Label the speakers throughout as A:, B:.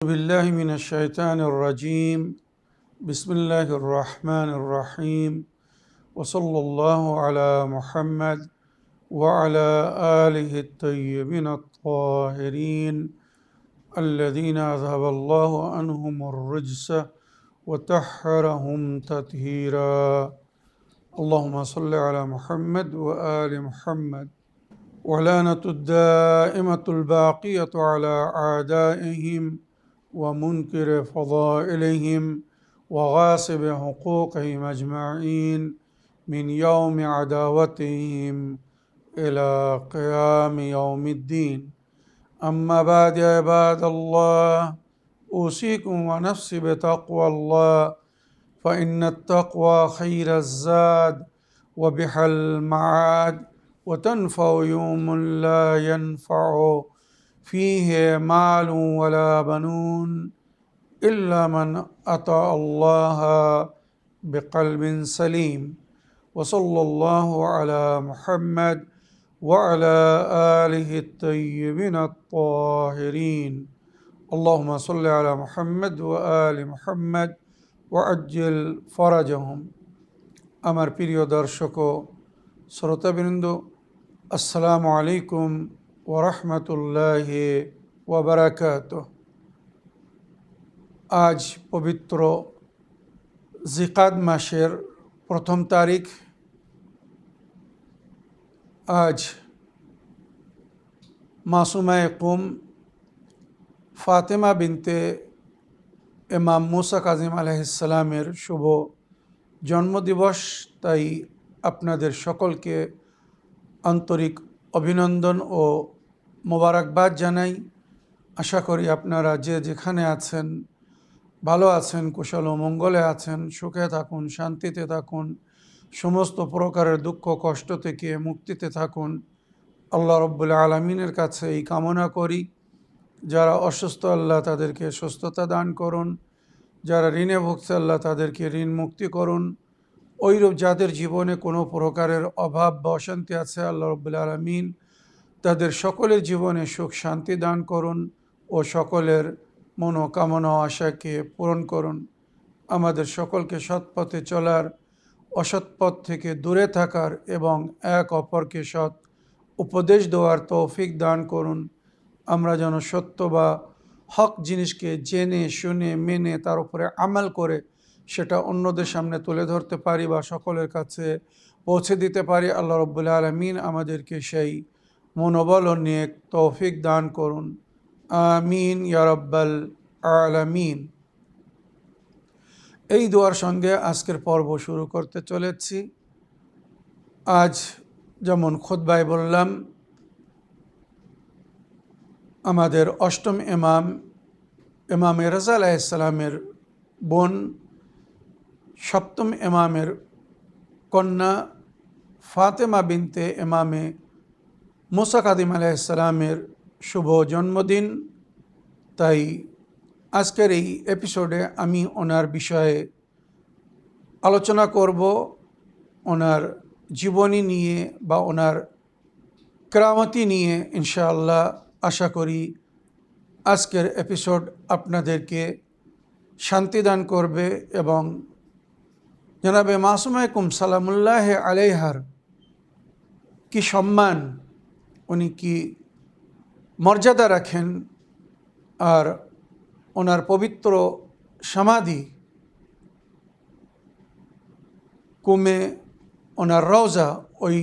A: بالله من الشيطان الرجيم بسم الله الرحمن الرحيم وصلى الله على محمد وعلى آله الطيبين الطاهرين الذين أذهب الله عنهم الرجس وطهرهم تطهيرا اللهم صل على محمد وآل محمد ولعنة الدائمة الباقية على أعدائهم ومنكر فضائلهم وغاصب حقوقهم أجمعين من يوم عداوتهم إلى قيام يوم الدين أما بعد يا عباد الله أوصيكم ونفسي بتقوى الله فإن التقوى خير الزاد وبها المعاد وتنفع يوم لا ينفع فيه مال ولا بنون إلا من أطاع الله بقلب سليم وصلى الله على محمد وعلى آله الطيبين الطاهرين اللهم صل على محمد وآل محمد وعجل فرجهم আমার প্রিয় দর্শক ও শ্রোতাবৃন্দ আসসালামু আলাইকুম ওয়া রাহমাতুল্লাহি ওয়া বারাকাতুহু। আজ পবিত্র জিকাদ মাসের প্রথম তারিখ। আজ মাসুমায়ে কুম ফাতেমা বিনতে ইমাম মুসা কাজিম আলাইহিস সালামের শুভ জন্মদিবস। তাই আপনাদের সকলকে আন্তরিক অভিনন্দন ও মোবারকবাদ জানাই। আশা করি আপনারা যে যেখানে আছেন ভালো আছেন, কুশল ও মঙ্গলে আছেন, সুখে থাকুন, শান্তিতে থাকুন, সমস্ত প্রকারের দুঃখ কষ্ট থেকে মুক্তিতে থাকুন। আল্লাহ রব্বুল আলামিনের কাছে এই কামনা করি। যারা অসুস্থ আল্লাহ তাদেরকে সুস্থতা দান করুন, যারা ঋণে ভুগছে আল্লাহ তাদেরকে ঋণ মুক্তি করুন। ওইরূপ যাদের জীবনে কোনো প্রকারের অভাব বা অশান্তি আছে আল্লাহ রব্বুল আলামিন তাদের সকলের জীবনে সুখ শান্তি দান করুন ও সকলের মনোকামনা আশাকে পূরণ করুন। আমাদের সকলকে সৎ পথে চলার, অসৎ পথ থেকে দূরে থাকার এবং এক অপরকে সৎ উপদেশ দেওয়ার তৌফিক দান করুন। আমরা যেন সত্য বা হক জিনিসকে জেনে শুনে মেনে তার উপরে আমল করে সেটা অন্যদের সামনে তুলে ধরতে পারি বা সকলের কাছে পৌঁছে দিতে পারি। আল্লাহ রব্বুল আলামিন আমাদেরকে সেই মনোবল ও নেক তৌফিক দান করুন। আমিন ইয়া রাব্বাল আলামিন। এই দোয়ার সঙ্গে আজকের পর্ব শুরু করতে চলেছি। আজ যেমন খুতবায় বললাম, আমাদের অষ্টম ইমাম রেজা আলাইহিস সালামের বোন, সপ্তম ইমামের কন্যা ফাতেমা বিনতে ইমামে মুসা কাদিম আলাইহিস সালামের শুভ জন্মদিন। তাই আজকের এই এপিসোডে আমি ওনার বিষয়ে আলোচনা করব, ওনার জীবনী নিয়ে বা ওনার কেরামতি নিয়ে। ইনশাআল্লাহ আশা করি আজকের এপিসোড আপনাদেরকে শান্তি দান করবে এবং জনাবে মাসুমায়ে কুম সালামুল্লাহ আলাইহার কি সম্মান, উনি কি মর্যাদা রাখেন, আর ওনার পবিত্র সমাধি কুমে ওনার রওজা, ওই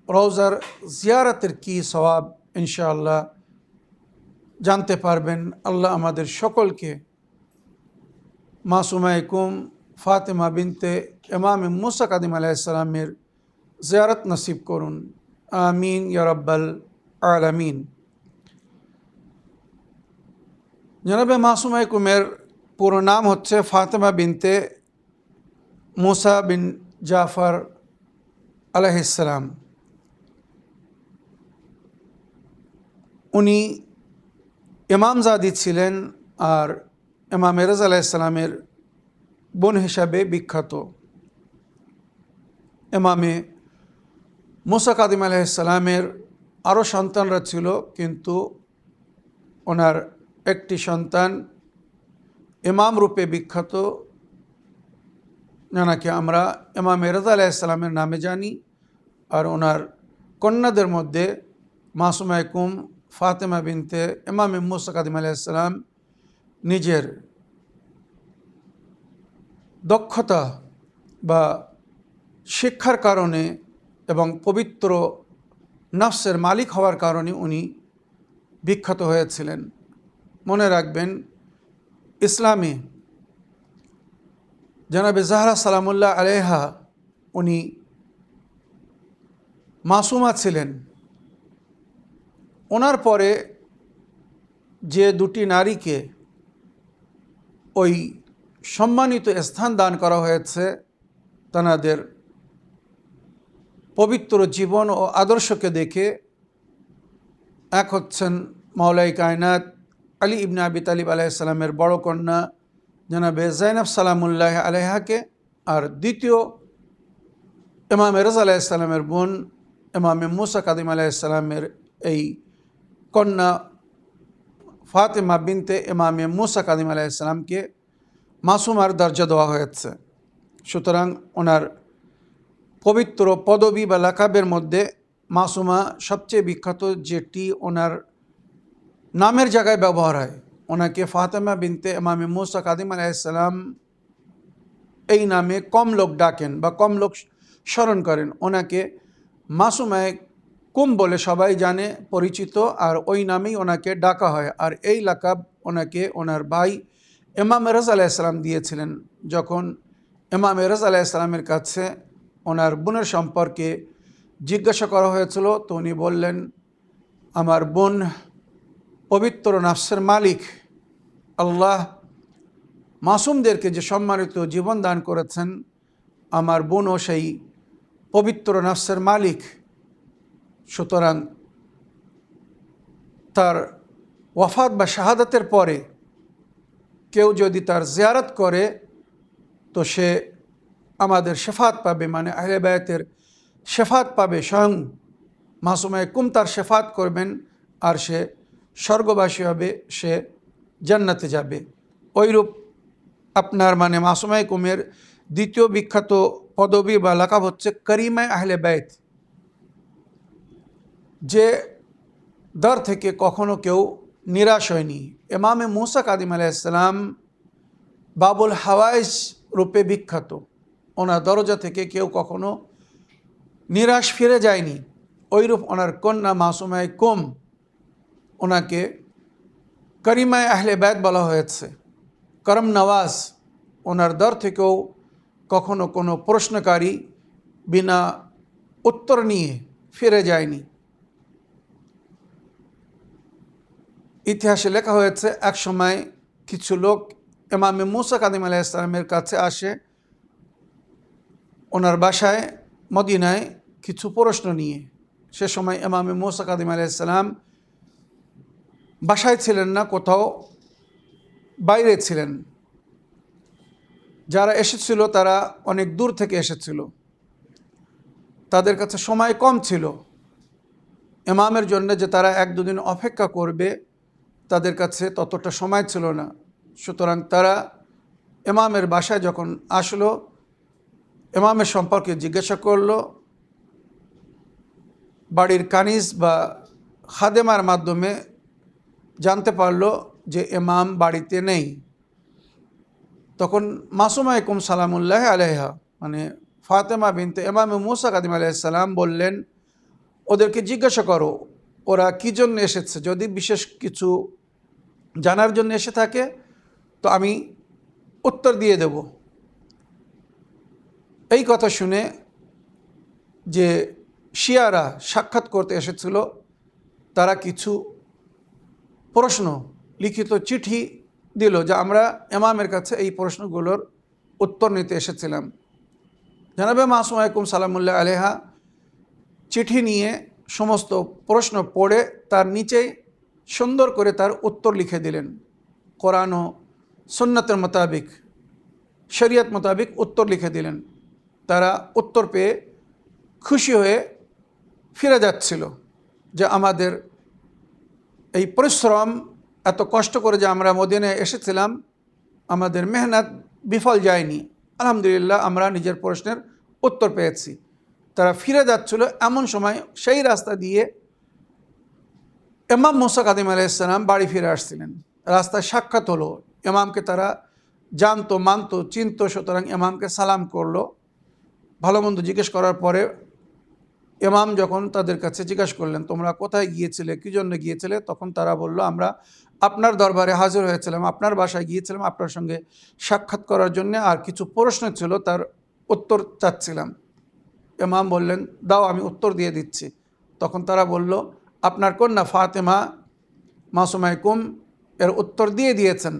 A: রওজার জিয়ারতের কি সওয়াব ইনশাআল্লাহ জানতে পারবেন। আল্লাহ আমাদের সকলকে মাসুমায়ে কুম ফাতেমা বিনতে ইমাম মুসা কাদিম আলাইহিস সালামের জিয়ারত নসিব করুন। আমিন ইয়া রাব্বাল আলামিন। জনাবে মাসুমায়ে কুমের পুরো নাম হচ্ছে ফাতেমা বিনতে মুসা বিন জাফর আলাইহিস সালাম। উনি ইমামজাদি ছিলেন আর ইমাম রেজা আলাইহিস সালামের বোন হিসাবে বিখ্যাত। ইমামে মুসা কাদিম আলাইহিস সালামের আরও সন্তানরা ছিল, কিন্তু ওনার একটি সন্তান ইমাম রূপে বিখ্যাত, যাকে আমরা ইমাম রেজা আলাইহিস সালামের নামে জানি। আর ওনার কন্যাদের মধ্যে মাসুমা কুম ফাতেমা বিনতে ইমাম মুসা কাদিম আলাইহিস সালাম নিজের দক্ষতা বা শিক্ষার কারণে এবং পবিত্র নফসের মালিক হওয়ার কারণে উনি বিখ্যাত হয়েছিলেন। মনে রাখবেন, ইসলামে জনাবে জাহরা সালামুল্লাহ আলাইহা উনি মাসুমা ছিলেন। ওনার পরে যে দুটি নারীকে ওই সম্মানিত স্থান দান করা হয়েছে, তাদের পবিত্র জীবন ও আদর্শকে দেখে এক হচ্ছেন মাওলাই কায়নাত আলী ইবনে আবি তালিব আলাইহিস সালামের বড় কন্যা জনাবে জাইনাব সালামুল্লাহ আলাইহাকে, আর দ্বিতীয় ইমাম রেজা আলাইহিস সালামের বোন ইমাম মুসা কাদিম আলাইহিস সালামের এই কন্যা ফাতেমা বিনতে ইমাম মুসা কাদিম আলাইহিস সালামকে মাসুমার দরজা দেওয়া হয়েছে। সুতরাং ওনার পবিত্র পদবী বা লাকাবের মধ্যে মাসুমা সবচেয়ে বিখ্যাত, যেটি ওনার নামের জায়গায় ব্যবহার হয়। ওনাকে ফাতেমা বিনতে ইমাম মুসা কাদিম আলাইহিস সালাম এই নামে কম লোক ডাকেন বা কম লোক স্মরণ করেন। ওনাকে মাসুমায়ে কুম বলে সবাই জানে, পরিচিত, আর ওই নামেই ওনাকে ডাকা হয়। আর এই লাকাব ওনাকে ওনার ভাই ইমাম রেজা আলাইহিস সালাম দিয়েছিলেন। যখন ইমাম রেজা আলাইহিস সালামের কাছে ওনার বোনের সম্পর্কে জিজ্ঞাসা করা হয়েছিল, তো উনি বললেন, আমার বোন পবিত্র নফসের মালিক আল্লাহ মাসুমদেরকে যে সম্মানিত জীবন দান করেছেন, আমার বোনও সেই পবিত্র নফসের মালিক। সুতরাং তার ওয়াফাত বা শাহাদাতের পরে কেউ যদি তার জিয়ারত করে তো সে আমাদের শেফাত পাবে, মানে আহলে বায়তের শেফাত পাবে। স্বয়ং মাসুমায়ে কুম তার শেফাত করবেন, আর সে স্বর্গবাসী হবে, সে জান্নাতে যাবে। ওইরূপ আপনার মানে মাসুমায়ে কুমের দ্বিতীয় বিখ্যাত পদবী বা লাকাব হচ্ছে করিমায়ে আহলে বায়ত, যে দর থেকে কখনো কেউ নিরাশ হয়নি। ইমামে মুসা কাদিম আলাইহিস সালাম বাবুল হাওয়াইজ রূপে বিখ্যাত, ওনার দরজা থেকে কেউ কখনো নিরাশ ফিরে যায়নি। ওইরূপ ওনার কন্যা মাসুমায়ে কুম, ওনাকে করিমায়ে আহলে বায়ত বলা হয়েছে, করম নওয়াজ। ওনার দর থেকেও কখনো কোনো প্রশ্নকারী বিনা উত্তর নিয়ে ফিরে যায়নি। ইতিহাসে লেখা হয়েছে, এক সময় কিছু লোক ইমামে মুসা কাদিম আলাইহিস সালামের কাছে আসে ওনার বাসায় মদিনায় কিছু প্রশ্ন নিয়ে। সে সময় ইমামে মুসা কাদিম আলাইহিস সালাম বাসায় ছিলেন না, কোথাও বাইরে ছিলেন। যারা এসেছিল তারা অনেক দূর থেকে এসেছিল, তাদের কাছে সময় কম ছিল ইমামের জন্য, যে তারা এক দুদিন অপেক্ষা করবে, তাদের কাছে ততটা সময় ছিল না। সুতরাং তারা ইমামের বাসায় যখন আসলো, ইমামের সম্পর্কে জিজ্ঞাসা করলো। বাড়ির কানিজ বা খাদেমার মাধ্যমে জানতে পারলো যে ইমাম বাড়িতে নেই। তখন মাসুমায়ে কুম সালামুল্লাহ আলাইহা মানে ফাতেমা বিনতে ইমাম মুসা কাদিম আলাইহিস সালাম বললেন, ওদেরকে জিজ্ঞাসা করো ওরা কী জন্য এসেছে, যদি বিশেষ কিছু জানার জন্য এসে থাকে তো আমি উত্তর দিয়ে দেব। এই কথা শুনে যে শিয়ারা সাক্ষাৎ করতে এসেছিল, তারা কিছু প্রশ্ন লিখিত চিঠি দিল যে আমরা ইমামের কাছে এই প্রশ্নগুলোর উত্তর নিতে এসেছিলাম। জনাবে মাসুমায়ে কুম সালামুল্লাহ আলাইহা চিঠি নিয়ে সমস্ত প্রশ্ন পড়ে তার নিচে সুন্দর করে তার উত্তর লিখে দিলেন। কোরআন ও সুন্নতের মোতাবিক, শরিয়ত মোতাবিক উত্তর লিখে দিলেন। তারা উত্তর পেয়ে খুশি হয়ে ফিরে যাচ্ছিল যে আমাদের এই পরিশ্রম এত কষ্ট করে যে আমরা মদিনায় এসেছিলাম, আমাদের মেহনত বিফল যায়নি, আলহামদুলিল্লাহ আমরা নিজের প্রশ্নের উত্তর পেয়েছি। তারা ফিরে যাচ্ছিল, এমন সময় সেই রাস্তা দিয়ে ইমাম মুসা কাদিম আলাইহিস সালাম বাড়ি ফিরে আসছিলেন। রাস্তায় সাক্ষাৎ হলো, ইমামকে তারা জানতো, মানতো, চিনতো, সুতরাং ইমামকে সালাম করলো। ভালো মন্দ জিজ্ঞেস করার পরে ইমাম যখন তাদের কাছে জিজ্ঞেস করলেন, তোমরা কোথায় গিয়েছিলে, কী জন্য গিয়েছিলে? তখন তারা বলল, আমরা আপনার দরবারে হাজির হয়েছিলাম, আপনার বাসায় গিয়েছিলাম আপনার সঙ্গে সাক্ষাৎ করার জন্য, আর কিছু প্রশ্ন ছিল তার উত্তর চাচ্ছিলাম। ইমাম বললেন, দাও আমি উত্তর দিয়ে দিচ্ছি। তখন তারা বলল, আপনার কন্যা ফাতেমা মাসুমাইকুম এর উত্তর দিয়ে দিয়েছেন।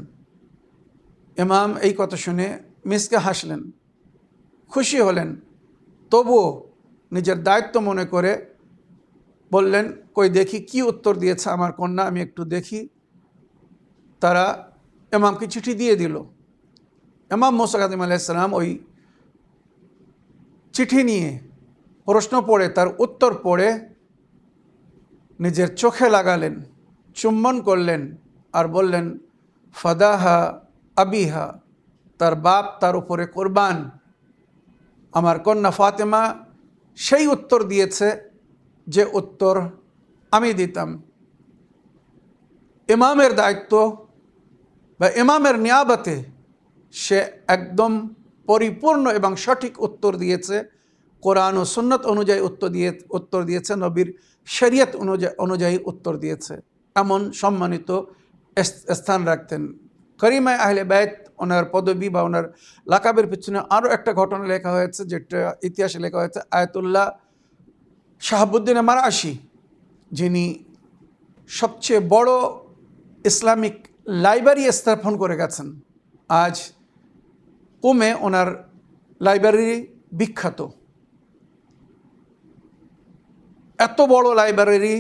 A: ইমাম এই কথা শুনে মিসকে হাসলেন, খুশি হলেন, তবুও নিজের দায়িত্ব মনে করে বললেন, কই দেখি কি উত্তর দিয়েছে আমার কন্যা, আমি একটু দেখি। তারা ইমামকে চিঠি দিয়ে দিল। ইমাম মুসা কাদিম আলাইহিস সালাম ওই চিঠি নিয়ে প্রশ্ন পড়ে তার উত্তর পড়ে নিজের চোখে লাগালেন, চুম্বন করলেন আর বললেন, ফাদাহা আবিহা, তার বাপ তার উপরে কোরবান। আমার কন্যা ফাতেমা সেই উত্তর দিয়েছে যে উত্তর আমি দিতাম। ইমামের দায়িত্ব বা ইমামের নিয়াবতে সে একদম পরিপূর্ণ এবং সঠিক উত্তর দিয়েছে, কোরআন ও সুন্নত অনুযায়ী উত্তর দিয়েছে, নবীর শরীয়ত অনুযায়ী উত্তর দিয়েছে। এমন সম্মানিত স্থান রাখতেন। করিমায়ে আহলে বাইত ওনার পদবী বা ওনার লাকাবের পিছনে আরও একটা ঘটনা লেখা হয়েছে, যেটা ইতিহাসে লেখা হয়েছে। আয়াতুল্লাহ শাহাবুদ্দিন মারআশি, যিনি সবচেয়ে বড় ইসলামিক লাইব্রেরি স্থাপন করে গেছেন, আজ কুমে ওনার লাইব্রেরি বিখ্যাত। এত বড় লাইব্রেরি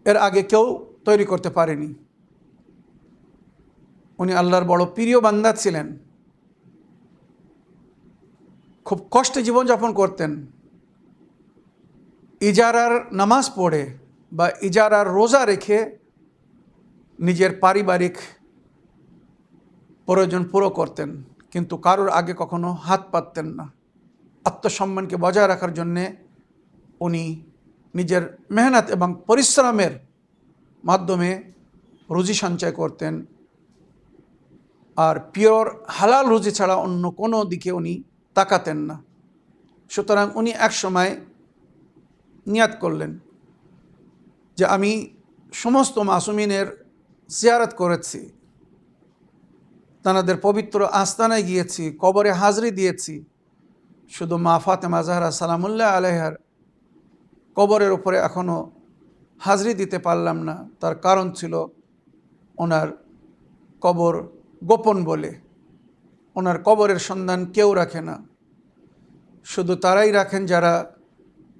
A: এর আগে কেউ তৈরি করতে পারেনি। উনি আল্লাহর বড় প্রিয় বান্দা ছিলেন, খুব কষ্টে জীবনযাপন করতেন। ইজারার নামাজ পড়ে বা ইজারার রোজা রেখে নিজের পারিবারিক প্রয়োজন পুরো করতেন, কিন্তু কারোর আগে কখনো হাত পাততেন না। আত্মসম্মানকে বজায় রাখার জন্যে উনি নিজের মেহনত এবং পরিশ্রমের মাধ্যমে রুজি সঞ্চয় করতেন, আর পিওর হালাল রুজি ছাড়া অন্য কোনো দিকে উনি তাকাতেন না। সুতরাং উনি এক সময় নিয়াত করলেন যে আমি সমস্ত মাসুমিনের জিয়ারত করেছি, তাদের পবিত্র আস্তানায় গিয়েছি, কবরে হাজরি দিয়েছি, শুধু মা ফাতেমা জাহরা সালামুল্লাহ আলাইহার কবরের উপরে এখনও হাজরি দিতে পারলাম না। তার কারণ ছিল ওনার কবর গোপন বলে। ওনার কবরের সন্ধান কেউ রাখে না, শুধু তারাই রাখেন যারা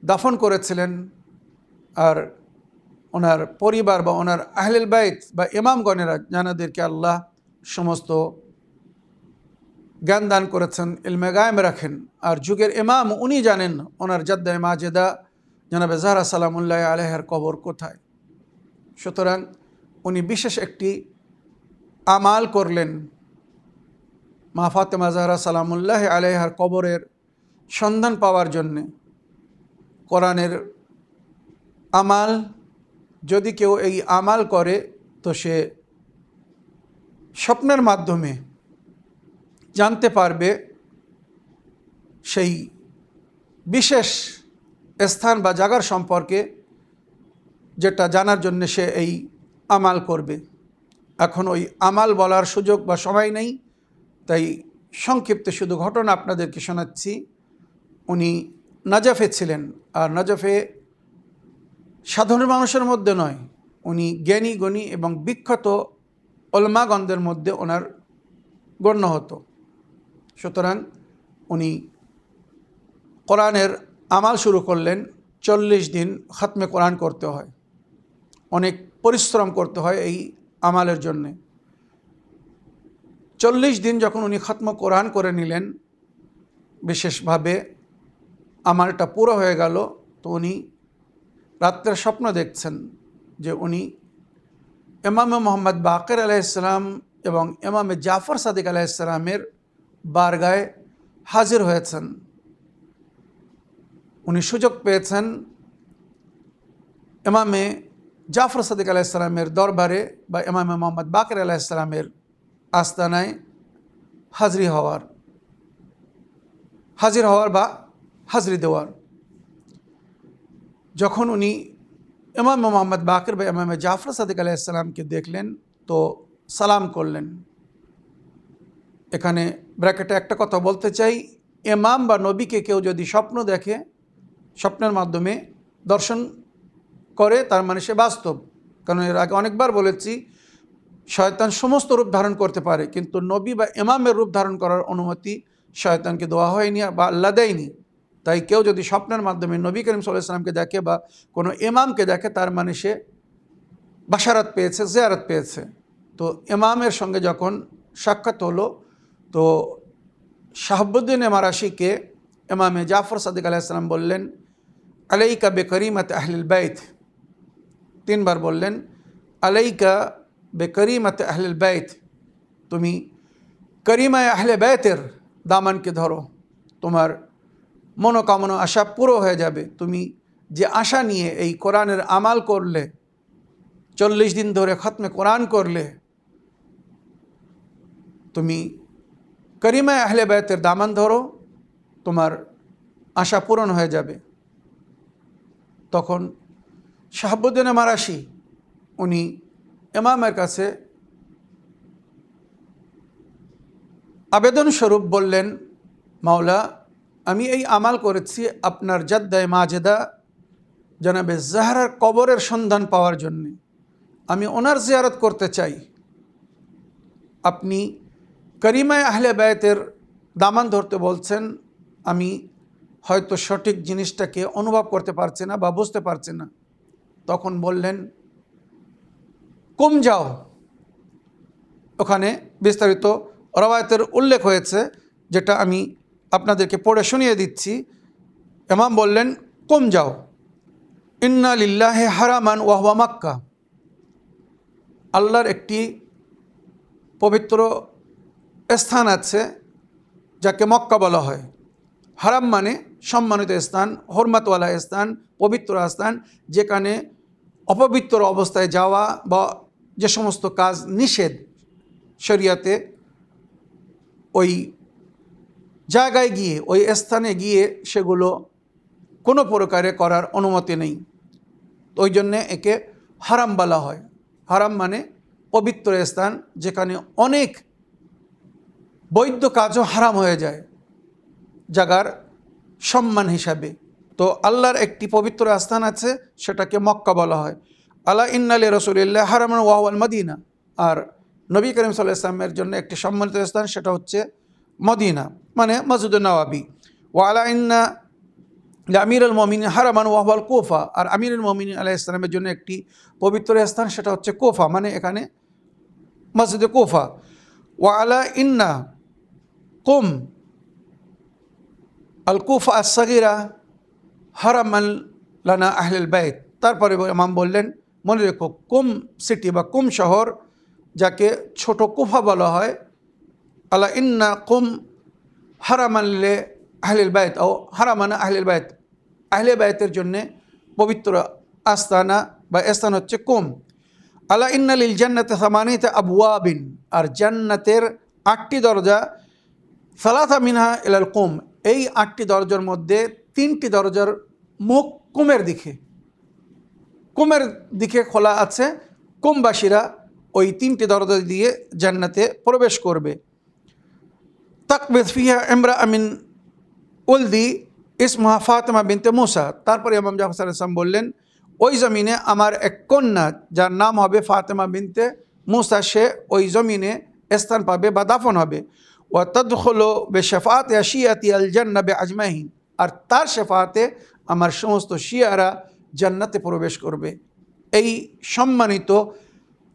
A: দাফন করেছিলেন। আর ওনার পরিবার বা ওনার আহলুল বাইত বা ইমামগণেরা, যাদেরকে আল্লাহ সমস্ত জ্ঞান দান করেছেন, ইলমে গায়েম রাখেন, আর যুগের ইমাম উনি জানেন ওনার জাদ্দায়ে মাজেদা জনাবে জাহরা সালামুল্লাহ আলাইহার কবর কোথায়। সুতরাং উনি বিশেষ একটি আমাল করলেন মা ফাতেমা জাহরা সালামুল্লাহ আলাইহার কবরের সন্ধান পাওয়ার জন্যে। কোরআনের আমাল, যদি কেউ এই আমাল করে তো সে স্বপ্নের মাধ্যমে জানতে পারবে সেই বিশেষ স্থান বা জায়গার সম্পর্কে, যেটা জানার জন্য সে এই আমাল করবে। এখন ওই আমাল বলার সুযোগ বা সময় নেই, তাই সংক্ষিপ্ত শুধু ঘটনা আপনাদেরকে শোনাচ্ছি। উনি নাজাফে ছিলেন, আর নাজাফে সাধারণ মানুষের মধ্যে নয়, উনি জ্ঞানী গুণী এবং বিখ্যাত উলামাগণদের মধ্যে ওনার গণ্য হতো। সুতরাং উনি কোরআনের আমাল শুরু করলেন। 40 দিন খতমে কোরআন করতে হয়, অনেক পরিশ্রম করতে হয় এই আমালের জন্যে। 40 দিন যখন উনি খতম কোরআন করে নিলেন, বিশেষভাবে আমালটা পুরো হয়ে গেল, তো উনি রাত্রের স্বপ্ন দেখছেন যে উনি ইমামে মোহাম্মদ বাকের আলাইহিসসালাম এবং ইমামে জাফর সাদিক আলাইহিসসালামের বারগায় হাজির হয়েছেন। উনি সুযোগ পেয়েছেন ইমামে জাফর সাদিক আলাইহিসসালামের দরবারে বা ইমামে মোহাম্মদ বাকের আলাইহিসসালামের আস্তানায় হাজির হওয়ার বা হাজিরি দেওয়ার। যখন উনি ইমামে মোহাম্মদ বাকের বা ইমামে জাফর সাদিক আলাইহিসসালামকে দেখলেন তো সালাম করলেন। এখানে ব্র্যাকেটে একটা কথা বলতে চাই, ইমাম বা নবীকে কেউ যদি স্বপ্ন দেখে, স্বপ্নের মাধ্যমে দর্শন করে, তার মানে সে বাস্তব। কারণ এর আগে অনেকবার বলেছি শয়তান সমস্ত রূপ ধারণ করতে পারে, কিন্তু নবী বা ইমামের রূপ ধারণ করার অনুমতি শয়তানকে দেওয়া হয়নি বা আল্লাহ দেয়নি। তাই কেউ যদি স্বপ্নের মাধ্যমে নবী করিম সাল্লাল্লাহু আলাইহি ওয়াসাল্লামকে দেখে বা কোনো ইমামকে দেখে, তার মানে সে বাশারাত পেয়েছে, জিয়ারত পেয়েছে। তো ইমামের সঙ্গে যখন সাক্ষাৎ হলো তো শাহাবুদ্দিন মারাশিকে ইমামে জাফর সাদিক আলাইহিস সালাম বললেন, আলাইকা বেকরিমাত আহলিল বাইত। 3 বার বললেন, আলাইকা বেকরিমাত আহলিল বাইত, তুমি করিমায় আহলে বাইতের দামানকে ধরো, তোমার মনোকামনা আশা পুরো হয়ে যাবে। তুমি যে আশা নিয়ে এই কোরআনের আমাল করলে, 40 দিন ধরে খতমে কোরআন করলে, তুমি করিমায় আহলে বাইতের দামান ধরো, তোমার আশা পূরণ হয়ে যাবে। তখন শাহাবুদ্দিন মারাশি উনি ইমামের কাছে আবেদন স্বরূপ বললেন, মাওলা, আমি এই আমাল করেছি আপনার জাদ্দায়ে মাজেদা জনাবে জাহরার কবরের সন্ধান পাওয়ার জন্যে। আমি ওনার জিয়ারত করতে চাই। আপনি করিমায় আহলে বাইতের দামান ধরতে বলছেন, আমি হয়তো সঠিক জিনিসটাকে অনুভব করতে পারছি না বা বুঝতে পারছি না। তখন বললেন, কুম যাও। ওখানে বিস্তারিত রওয়ায়াতের উল্লেখ হয়েছে, যেটা আমি আপনাদেরকে পড়ে শুনিয়ে দিচ্ছি। ইমাম বললেন, কুম যাও, ইন্না লিল্লাহি হারামান ওয়া হুয়া মক্কা। আল্লাহর একটি পবিত্র স্থান আছে যাকে মক্কা বলা হয়। হারাম মানে সম্মানিত স্থান, হরমাতওয়ালা স্থান, পবিত্র স্থান, যেখানে অপবিত্র অবস্থায় যাওয়া বা যে সমস্ত কাজ নিষেধ শরিয়াতে, ওই জায়গায় গিয়ে, ওই স্থানে গিয়ে সেগুলো কোনো প্রকারে করার অনুমতি নেই। ওই জন্যে একে হারাম বলা হয়। হারাম মানে পবিত্র স্থান, যেখানে অনেক বৈধ কাজও হারাম হয়ে যায় জায়গার সম্মান হিসাবে। তো আল্লাহর একটি পবিত্র স্থান আছে, সেটাকে মক্কা বলা হয়। আলা ইন্না লি রাসূলিল্লাহ হারামান ওয়া হুয়াল মদিনা। আর নবী করিম সাল্লাল্লাহু আলাইহি ওয়াসাল্লামের জন্য একটি সম্মানিত স্থান, সেটা হচ্ছে মদিনা, মানে মসজিদুন নববী। ওয়া আলা ইন্না লি আমিরুল মুমিনিন হারামান ওয়া হুয়াল কুফা। আর আমিরুল মুমিনিন আলাইহিস সালামের জন্য একটি পবিত্র স্থান, সেটা হচ্ছে কুফা, মানে এখানে মসজিদে কুফা। ওয়া আলা ইন্না কুম আল কুফা আস-সাগীরা হারামান লানা আহলুল বাইত। তারপরে ইমাম বললেন, মনে রেখো, কুম সিটি বা কুম শহর, যাকে ছোট কুফা বলা হয়, আলা ইন্না কুম হারামান লে আহলিল বাইত ও হারামান আহলিল বাইত, আহলে বাইতের জন্যে পবিত্র আস্তানা বা স্থান হচ্ছে কুম। আলা ইন্না লিল জান্নাতে সামানিয়াতা আবওয়াবিন। আর জান্নাতের 8টি দরজা, সালাসা মিনহা ইলাল কুম। এই 8টি দরজার মধ্যে 3টি দরজার মুখ কুমের দিকে খোলা আছে। কুমবাসীরা ওই 3টি দরজা দিয়ে জান্নাতে প্রবেশ করবে। তাকবিদ ফিহা ইমরাআ মিন উলদি ইসমুহা ফাতেমা বিনতে মুসা। তারপরে ইমাম জাফর আলাইহিস সালাম বললেন, ওই জমিনে আমার এক কন্যা, যার নাম হবে ফাতেমা বিনতে মুসা, সে ওই জমিনে স্থান পাবে বা দাফন হবে। ওয়া তাদখুলু বিশাফাআতি শিয়াতি আল জান্নাহ বিআজমাইহিন। আর তার শেফাআতে আমার সমস্ত শিয়ারা জান্নাতে প্রবেশ করবে। এই সম্মানিত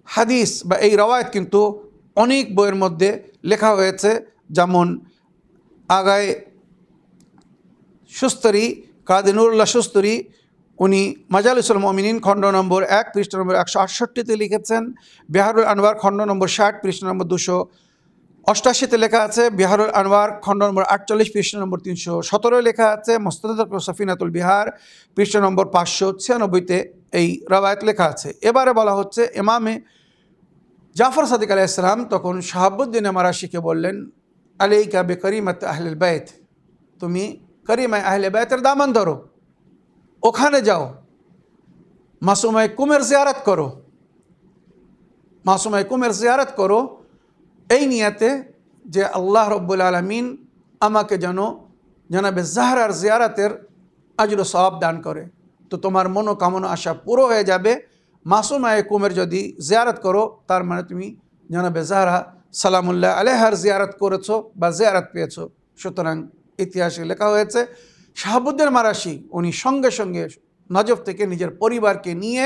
A: হাদিস বা এই রওয়ায়াত কিন্তু অনেক বইয়ের মধ্যে লেখা হয়েছে, যেমন আগায় সুস্তরি, কাদি নুরুল্লাহ সুস্তরি উনি মাজালিসুল মুমিনিন খণ্ড নম্বর 1 পৃষ্ঠা নম্বর 168-তে লিখেছেন। বিহারুল আনওয়ার খণ্ড নম্বর 60 পৃষ্ঠা নম্বর 288-তে লেখা আছে। বিহারুল আনওয়ার খণ্ড নম্বর 48 পৃষ্ঠা নম্বর 317 লেখা আছে। মুস্তাদরাক সাফিনাতুল বিহার পৃষ্ঠা নম্বর 596-তে এই রওয়ায়াত লেখা আছে। এবারে বলা হচ্ছে, ইমামে জাফর সাদিক আলাইহিস সালাম তখন শাহাবুদ্দিন মারাশিকে বললেন, আলাইকা বিকরিমাত আহলিল বাইত, তুমি করিমা আহলে বাইতের দামান ধরো, ওখানে যাও, মাসুমায়ে কুমের জিয়ারত করো, মাসুমায়ে কুমের জিয়ারত করো, এই নিয়তে যে আল্লাহ রব্বুল আলামিন আমাকে যেন জনাবে জাহরার জিয়ারতের আজর ও সওয়াব দান করে। তো তোমার মনোকামনা আশা পুরো হয়ে যাবে। মাসুমায়ে কুমের যদি জিয়ারত করো, তার মানে তুমি জনাবে জাহরা সালামুল্লাহ আলাইহার জিয়ারত করেছো বা জিয়ারত পেয়েছো। সুতরাং ইতিহাসে লেখা হয়েছে, শাহাবুদ্দিন মারাশি উনি সঙ্গে সঙ্গে নজফ থেকে নিজের পরিবারকে নিয়ে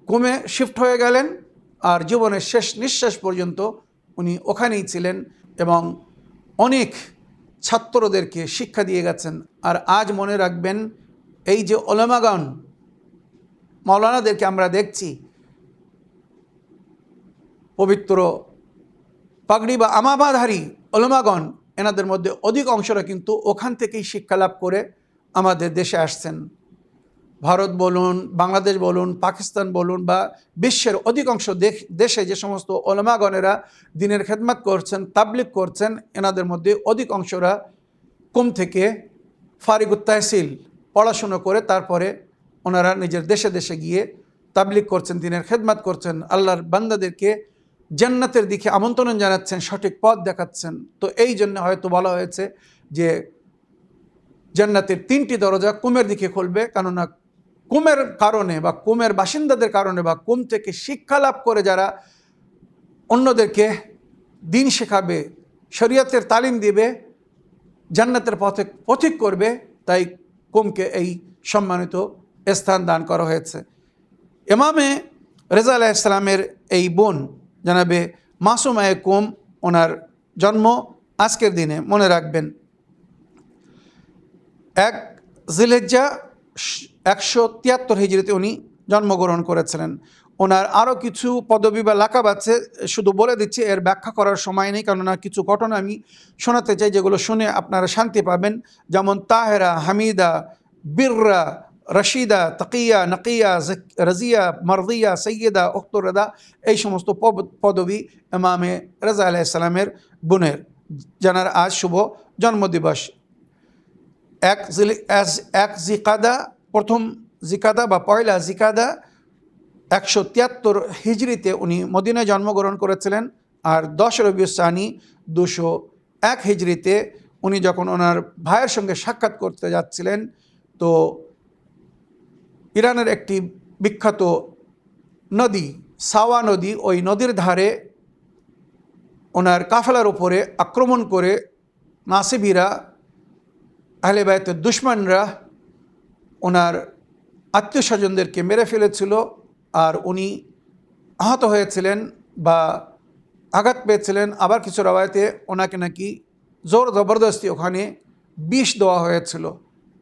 A: কুমে শিফট হয়ে গেলেন, আর জীবনের শেষ নিঃশ্বাস পর্যন্ত উনি ওখানেই ছিলেন এবং অনেক ছাত্রদেরকে শিক্ষা দিয়ে গেছেন। আর আজ মনে রাখবেন, এই যে ওলামাগণ, মাওলানাদেরকে আমরা দেখছি, পবিত্র পাগড়ি বা আমাবাধারী ওলামাগণ, এনাদের মধ্যে অধিক অংশরা কিন্তু ওখান থেকেই শিক্ষা লাভ করে আমাদের দেশে আসছেন। ভারত বলুন, বাংলাদেশ বলুন, পাকিস্তান বলুন বা বিশ্বের অধিকাংশ দেশে যে সমস্ত ওলামাগণেরা দ্বীনের খেদমত করছেন, তাবলিগ করছেন, এনাদের মধ্যে অধিক অংশরা কুম থেকে ফারিগুত তাহসিল পড়াশুনো করে তারপরে ওনারা নিজের দেশে দেশে গিয়ে তাবলিগ করছেন, দ্বীনের খেদমত করছেন, আল্লাহর বান্দাদেরকে জান্নাতের দিকে আমন্ত্রণ জানাচ্ছেন, সঠিক পথ দেখাচ্ছেন। তো এই জন্য হয়তো বলা হয়েছে যে জান্নাতের 3টি দরজা কুমের দিকে খুলবে, কেননা কুমের কারণে বা কুমের বাসিন্দাদের কারণে বা কুম থেকে শিক্ষা লাভ করে যারা অন্যদেরকে দিন শেখাবে, শরীয়তের তালিম দিবে, জান্নাতের পথে পথিক করবে, তাই কুমকে এই সম্মানিত স্থান দান করা হয়েছে। ইমামে রেজা আলাইহিস সালামের এই বোন জানাবে মাসুমায়ে কুম, ওনার জন্ম আজকের দিনে মনে রাখবেন 1 জিলহিজ্জা 173 হিজরিতে উনি জন্মগ্রহণ করেছিলেন। ওনার আরও কিছু পদবি বা লাকাব আছে, শুধু বলে দিচ্ছি, এর ব্যাখ্যা করার সময় নেই, কেননা কিছু ঘটনা আমি শোনাতে চাই যেগুলো শুনে আপনারা শান্তি পাবেন। যেমন তাহেরা, হামিদা, বিররা, রশিদা, তাকিয়া, নকিয়া, রাজিয়া, মারদিয়া, সৈয়দা, উখতুরদা, এই সমস্ত পদবি ইমামে রেজা আলাইহিস সালামের বোনের, জানার আজ শুভ জন্মদিবস। 1 জিকাদা, প্রথম জিকাদা বা পয়লা জিকাদা 173 হিজরিতে উনি মদিনায় জন্মগ্রহণ করেছিলেন। আর 10 রবিউল সানি 201 হিজরিতে উনি যখন ওনার ভাইয়ের সঙ্গে সাক্ষাৎ করতে যাচ্ছিলেন, তো ইরানের একটি বিখ্যাত নদী সাওয়া নদী, ওই নদীর ধারে ওনার কাফেলার উপরে আক্রমণ করে নাসিবিরা, আহলে বাইতের দুশমনরা ওনার আত্মীয় স্বজনদেরকে মেরে ফেলেছিল। আর উনি আহত হয়েছিলেন বা আঘাত পেয়েছিলেন। আবার কিছু রওয়ায়াতে ওনাকে নাকি জোর জবরদস্তি ওখানে বিষ দেওয়া হয়েছিল।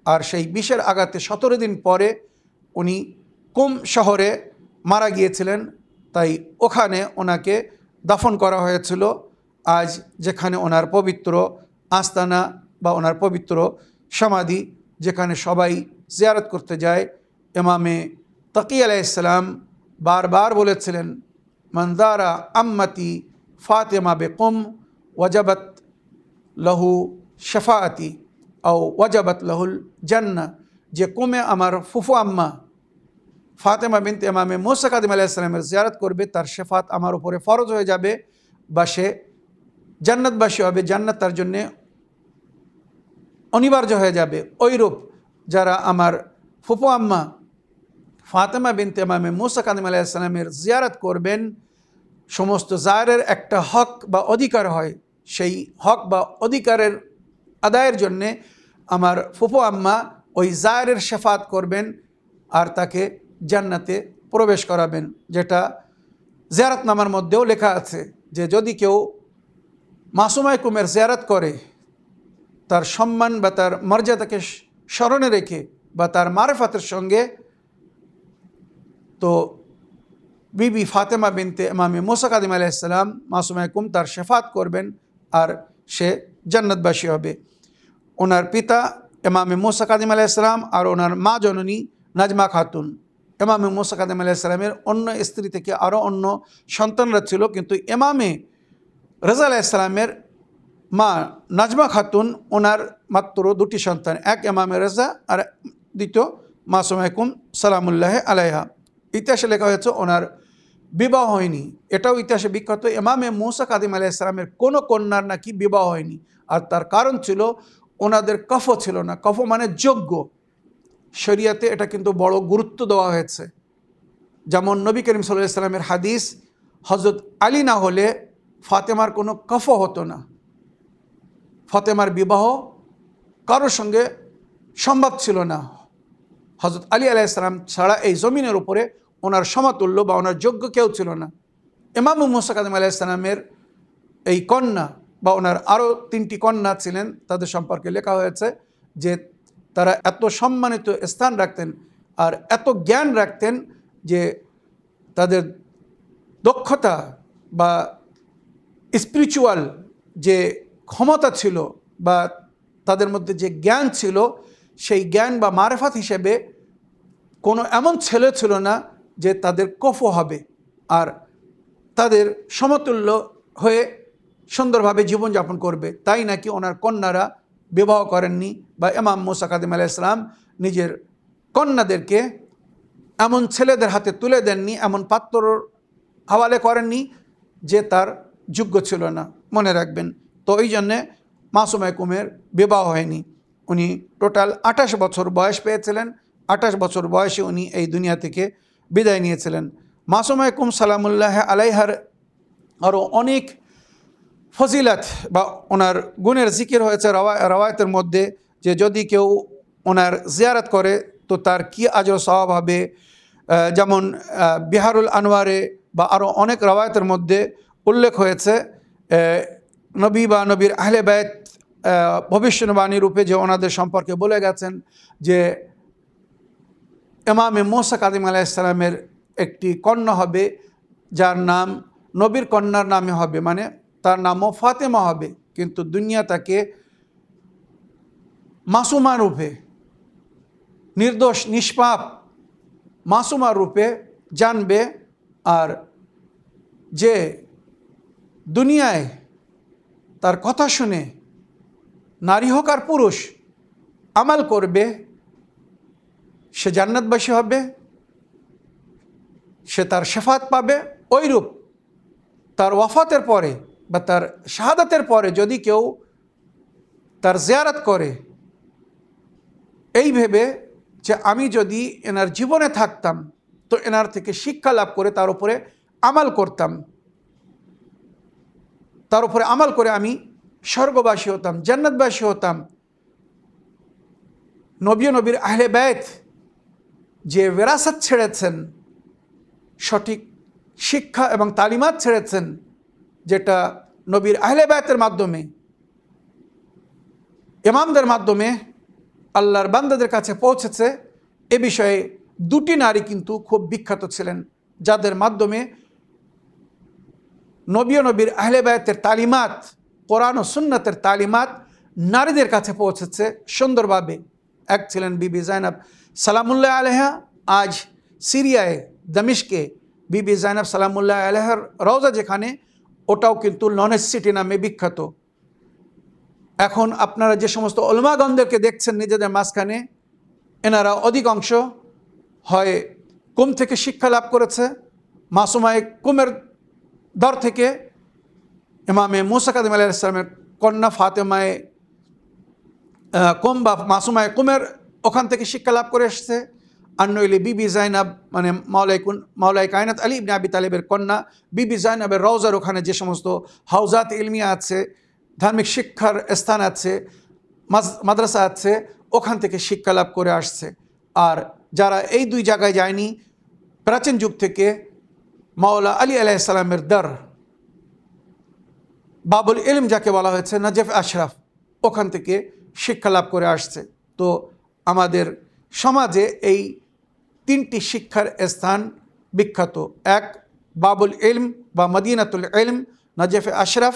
A: আর সেই বিষের আঘাতে 17 দিন পরে উনি কুম শহরে মারা গিয়েছিলেন, তাই ওখানে ওনাকে দাফন করা হয়েছিল। আজ যেখানে ওনার পবিত্র আস্তানা বা ওনার পবিত্র সমাধি, যেখানে সবাই জিয়ারত করতে যায়। ইমামে তাকি আলাইহিস সালাম বারবার বলেছিলেন, মনজারা আম্মতি ফাতেমা বেকুম ওয়াজাবাত লাহু শাফাআতি আও ওয়াজাবাত লাহুল জান্নাহ, যে কুমে আমার ফুফু আম্মা ফাতেমা বিনতে ইমামে মুসা কাযিম আলাইহিস সালামের জিয়ারত করবে, তার শাফাত আমার উপরে ফরজ হয়ে যাবে বা সে জান্নাতবাসী হবে, জান্নাত তার জন্যে অনিবার্য হয়ে যাবে। ওইরূপ যারা আমার ফুফু আম্মা ফাতেমা বিনতে ইমামে মুসা কাযিম আলাইহিস সালামের জিয়ারত করবেন, সমস্ত জায়েরের একটা হক বা অধিকার হয়, সেই হক বা অধিকারের আদায়ের জন্যে আমার ফুফু আম্মা ওই জায়েরের শাফাত করবেন আর তাকে জান্নাতে প্রবেশ করাবেন। যেটা জিয়ারতনামার মধ্যেও লেখা আছে যে যদি কেউ মাসুমায়ে কুমের জিয়ারত করে, তার সম্মান বা তার মর্যাদাকে স্মরণে রেখে বা তার মারেফাতের সঙ্গে, তো বিবি ফাতেমা বিনতে ইমামে মুসা কাযিম আলাইহিস সালাম মাসুমায়ে কুম তার শেফাত করবেন আর সে জান্নাতবাসী হবে। ওনার পিতা ইমামে মুসা কাযিম আলাইহিস সালাম আর ওনার মা জননী নাজমা খাতুন। ইমামে মুসা কাযিম আলাইহিস সালামের অন্য স্ত্রী থেকে আরও অন্য সন্তানরা ছিল, কিন্তু ইমামে রেজা আলাইহিস সালামের মা নাজমা খাতুন ওনার মাত্র দুটি সন্তান, এক ইমামে রেজা আর দ্বিতীয় মাসুমায়ে কুম সালামুল্লাহ আলাইহা। ইতিহাসে লেখা হয়েছে ওনার বিবাহ হয়নি। এটাও ইতিহাসে বিখ্যাত, ইমামে মুসা কাযিম আলাইহিস সালামের কোনো কন্যার নাকি বিবাহ হয়নি। আর তার কারণ ছিল ওনাদের কফ ছিল না। কফ মানে যোগ্য। শরিয়াতে এটা কিন্তু বড় গুরুত্ব দেওয়া হয়েছে। যেমন নবী করিম সাল্লাল্লাহু আলাইহি সাল্লামের হাদিস, হযরত আলী না হলে ফাতেমার কোনো কফ হতো না। ফাতেমার বিবাহ কারোর সঙ্গে সম্ভব ছিল না। হযরত আলী আলাইহিস সালাম ছাড়া এই জমিনের উপরে ওনার সমতুল্য বা ওনার যোগ্য কেউ ছিল না। ইমাম মুসা কাযিম আলাইহিস সালামের এই কন্যা বা ওনার আরও 3টি কন্যা ছিলেন, তাদের সম্পর্কে লেখা হয়েছে যে তারা এত সম্মানিত স্থান রাখতেন আর এত জ্ঞান রাখতেন যে তাদের দক্ষতা বা স্পিরিচুয়াল যে ক্ষমতা ছিল বা তাদের মধ্যে যে জ্ঞান ছিল, সেই জ্ঞান বা মারেফাত হিসেবে কোনো এমন ছেলে ছিল না যে তাদের কফ হবে আর তাদের সমতুল্য হয়ে সুন্দরভাবে জীবনযাপন করবে। তাই নাকি ওনার কন্যারা বিবাহ করেননি বা ইমাম মুসা কাযিম আলাইহিস সালাম নিজের কন্যাদেরকে এমন ছেলেদের হাতে তুলে দেননি, এমন পাত্রর হাওয়ালে করেননি যে তার যোগ্য ছিল না। মনে রাখবেন। তো এই জন্যে মাসুমায়ে কুমের বিবাহ হয়নি। উনি টোটাল 28 বছর বয়স পেয়েছিলেন। 28 বছর বয়সে উনি এই দুনিয়া থেকে বিদায় নিয়েছিলেন। মাসুমায়ে কুম সালামুল্লাহ আলাইহার আরও অনেক ফজিলত বা ওনার গুণের জিকির হয়েছে রওয়ায়াতের মধ্যে, যে যদি কেউ ওনার জিয়ারত করে তো তার কি আজর সওয়াব হবে। যেমন বিহারুল আনোয়ারে বা আরও অনেক রওয়ায়াতের মধ্যে উল্লেখ হয়েছে নবী বা নবীর আহলে বাইত ভবিষ্যৎবাণী রূপে যে ওনাদের সম্পর্কে বলে গেছেন যে ইমামে মুসা কাযিম আলাইহিস সালামের একটি কন্যা হবে যার নাম নবীর কন্যার নামে হবে, মানে তার নামও ফাতেমা হবে, কিন্তু দুনিয়া তাকে মাসুমা রূপে, নির্দোষ নিষ্পাপ মাসুমা রূপে জানবে। আর যে দুনিয়ায় তার কথা শুনে নারী হোক আর পুরুষ আমাল করবে সে জান্নাতবাসী হবে, সে তার শেফাত পাবে। ওইরূপ তার ওয়াফাতের পরে বা তার শাহাদাতের পরে যদি কেউ তার জিয়ারত করে এই ভেবে যে আমি যদি এনার জীবনে থাকতাম তো এনার থেকে শিক্ষা লাভ করে তার উপরে আমাল করতাম, তার উপরে আমাল করে আমি স্বর্গবাসী হতাম, জান্নাতবাসী হতাম। নবীর আহলে বাইত যে বিরাসত ছেড়েছেন, সঠিক শিক্ষা এবং তালিমাত ছেড়েছেন, যেটা নবীর আহলে বাইতের মাধ্যমে, ইমামদের মাধ্যমে আল্লাহর বান্দাদের কাছে পৌঁছেছে, এ বিষয়ে 2টি নারী কিন্তু খুব বিখ্যাত ছিলেন, যাদের মাধ্যমে নবীর আহলে বাইতের তালিমাত, কোরআন ও সুন্নাতের তালিমাত নারীদের কাছে পৌঁছেছে সুন্দরভাবে। এক ছিলেন বিবি জাইনাব সালামুল্লাহ আলাইহা, আজ সিরিয়ায় দামিশকে বিবি জাইনাব সালামুল্লাহ আলাইহার রওজা যেখানে, ওটাও কিন্তু নলেজ সিটি নামে বিখ্যাত। এখন আপনারা যে সমস্ত উলামাগণদেরকে দেখছেন নিজেদের মাঝখানে, এনারা অধিকাংশ হয় কুম থেকে শিক্ষা লাভ করেছে, মাসুমায়ে কুমের দর থেকে, ইমামে মুসা কাযিম আলাইহিস সালামের কন্যা ফাতেমায়ে কুম বা মাসুমায়ে কুমের ওখান থেকে শিক্ষা লাভ করে এসেছে। আর নইলে বিবি জাইনাব মানে মাওলাই কায়নাত আলী ইবনে আবি তালেবের কন্যা বিবি জাইনাবের রওজার ওখানে যে সমস্ত হাউজাত ইলমিয়া আছে, ধার্মিক শিক্ষার স্থান আছে, মাদ্রাসা আছে, ওখান থেকে শিক্ষা লাভ করে আসছে। আর যারা এই 2 জায়গায় যায়নি, প্রাচীন যুগ থেকে মাওলা আলী আলাইহিস সালামের দর, বাবুল ইলম যাকে বলা হয়েছে, নাজেফ আশরাফ, ওখান থেকে শিক্ষা লাভ করে আসছে। তো আমাদের সমাজে এই তিনটি শিক্ষার স্থান বিখ্যাত। এক, বাবুল ইলম বা মদিনাতুল ইলম নাজেফে আশরাফ,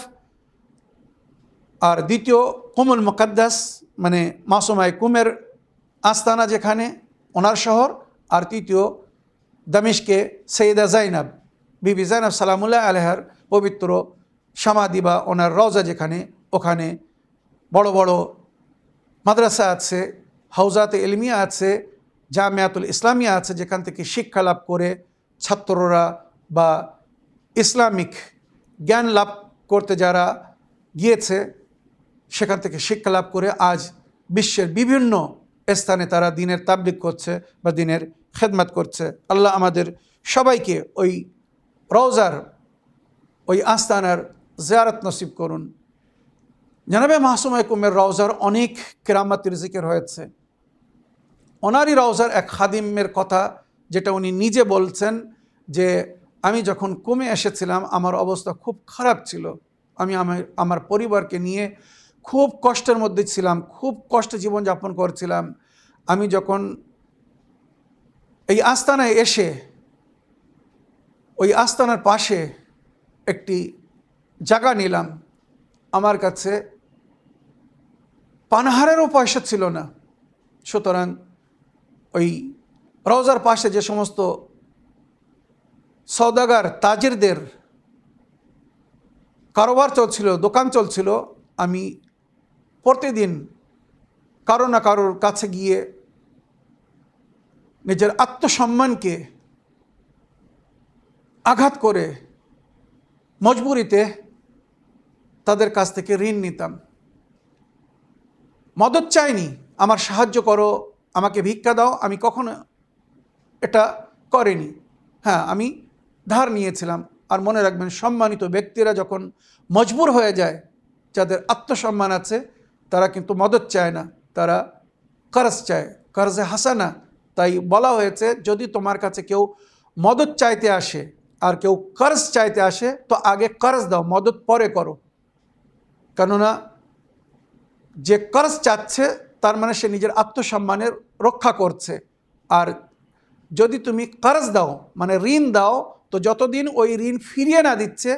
A: আর দ্বিতীয় কুমুল মুকাদ্দাস মানে মাসুমায়ে কুমের আস্তানা যেখানে ওনার শহর, আর তৃতীয় দামিশকে সৈয়দা জাইনাব বিবি জাইনাব সালামুল্লাহ আলাইহার পবিত্র সমাধি বা ওনার রওজা যেখানে, ওখানে বড় বড় মাদ্রাসা আছে, হাউজাতে ইলমিয়া আছে, জামিয়াতুল ইসলামিয়া আছে, যেখান থেকে শিক্ষা লাভ করে ছাত্ররা বা ইসলামিক জ্ঞান লাভ করতে যারা গিয়েছে সেখান থেকে শিক্ষা লাভ করে আজ বিশ্বের বিভিন্ন স্থানে তারা দ্বীনের তাবলীগ করছে বা দ্বীনের খেদমত করছে। আল্লাহ আমাদের সবাইকে ওই রওজার ওই আস্তানার জিয়ারত নসিব করুন। জনাবে মাসুমায়ে কুমের রওজার অনেক কেরামতের জিকির হয়েছে। ওনারই রওজার এক খাদিমের কথা যেটা উনি নিজে বলছেন যে আমি যখন কুমে এসেছিলাম আমার অবস্থা খুব খারাপ ছিল, আমি আমার পরিবারকে নিয়ে খুব কষ্টের মধ্যে ছিলাম, খুব কষ্টে জীবনযাপন করছিলাম। আমি যখন এই আস্তানায় এসে ওই আস্তানার পাশে একটি জায়গা নিলাম, আমার কাছে পানাহারেরও পয়সা ছিল না। সুতরাং ওই রওজার পাশে যে সমস্ত সওদাগার তাজিরদের কারোবার চলছিল, দোকান চলছিল, আমি প্রতিদিন কারো না কারোর কাছে গিয়ে নিজের আত্মসম্মানকে আঘাত করে মজবুরিতে তাদের কাছ থেকে ঋণ নিতাম। মদত চাইনি, আমার সাহায্য করো, আমাকে ভিক্ষা দাও, আমি কখনো এটা করিনি। হ্যাঁ, আমি ধার নিয়েছিলাম। আর মনে রাখবেন, সম্মানিত ব্যক্তিরা যখন মজবুর হয়ে যায়, যাদের আত্মসম্মান আছে, তারা কিন্তু মদত চায় না, তারা কর্জ চায়, কর্জে হাসানা। তাই বলা হয়েছে যদি তোমার কাছে কেউ মদত চাইতে আসে আর কেউ কর্জ চাইতে আসে তো আগে কর্জ দাও, মদত পরে করো। কেননা যে কর্জ চাচ্ছে তার মানে সে নিজের আত্মসম্মানের রক্ষা করছে। আর যদি তুমি কর্জ দাও মানে ঋণ দাও, তো যতদিন ওই ঋণ ফিরিয়ে না দিচ্ছে,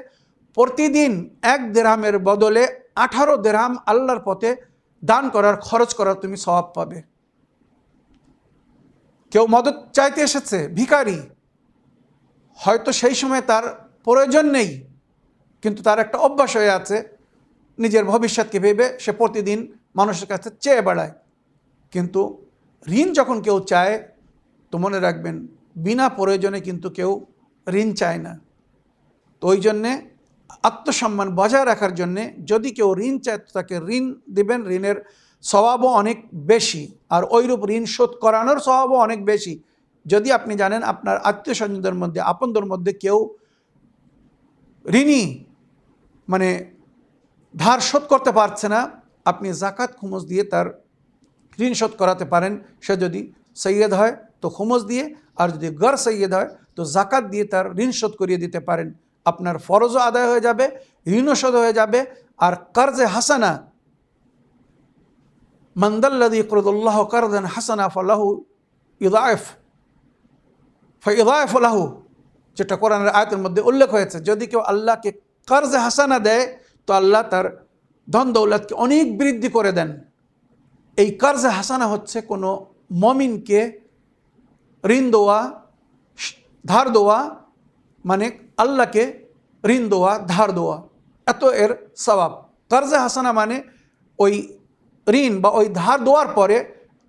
A: প্রতিদিন 1 দিরহামের বদলে 18 দিরহাম আল্লাহর পথে দান করার, খরচ করার তুমি সওয়াব পাবে। কেউ মদত চাইতে এসেছে, ভিখারি, হয়তো সেই সময় তার প্রয়োজন নেই, কিন্তু তার একটা অভ্যাস হয়ে আছে, নিজের ভবিষ্যৎকে ভেবে সে প্রতিদিন মানুষের কাছে চেয়ে বেড়ায়। কিন্তু ঋণ যখন কেউ চায়, তো মনে রাখবেন বিনা প্রয়োজনে কিন্তু কেউ ঋণ চায় না। তো ওই জন্যে আত্মসম্মান বজায় রাখার জন্যে যদি কেউ ঋণ চায় তো তাকে ঋণ দিবেন, ঋণের স্বভাবও অনেক বেশি, আর ওইরূপ ঋণ শোধ করানোর স্বভাবও অনেক বেশি। যদি আপনি জানেন আপনার আত্মীয় স্বজনদের মধ্যে, আপনদের মধ্যে কেউ ঋণী মানে ধার শোধ করতে পারছে না, আপনি জাকাত খুমুস দিয়ে তার ঋণ শোধ করাতে পারেন। সে যদি সৈয়দ হয় তো খুমুস দিয়ে, আর যদি গর সৈয়দ হয় তো জাকাত দিয়ে তার ঋণ শোধ করিয়ে দিতে পারেন। আপনার ফরজও আদায় হয়ে যাবে, ঋণও শোধ হয়ে যাবে। আর কর্জে হাসানা, মান যাল্লাযী ইয়াকরিদুল্লাহ কারদান হাসানা ফালাহু ইদাইফ লাহু, যেটা কোরআনের আয়াতের মধ্যে উল্লেখ হয়েছে। যদি কেউ আল্লাহকে কর্জে হাসানা দেয় তো আল্লাহ তার ধন দৌলতকে অনেক বৃদ্ধি করে দেন। এই কর্জে হাসানা হচ্ছে কোনো মমিনকে ঋণ দেওয়া, ধার দেওয়া, মানে আল্লাহকে ঋণ দেওয়া, ধার দেওয়া, এত এর সওয়াব। কর্জে হাসানা মানে ওই ঋণ বা ওই ধার দেওয়ার পরে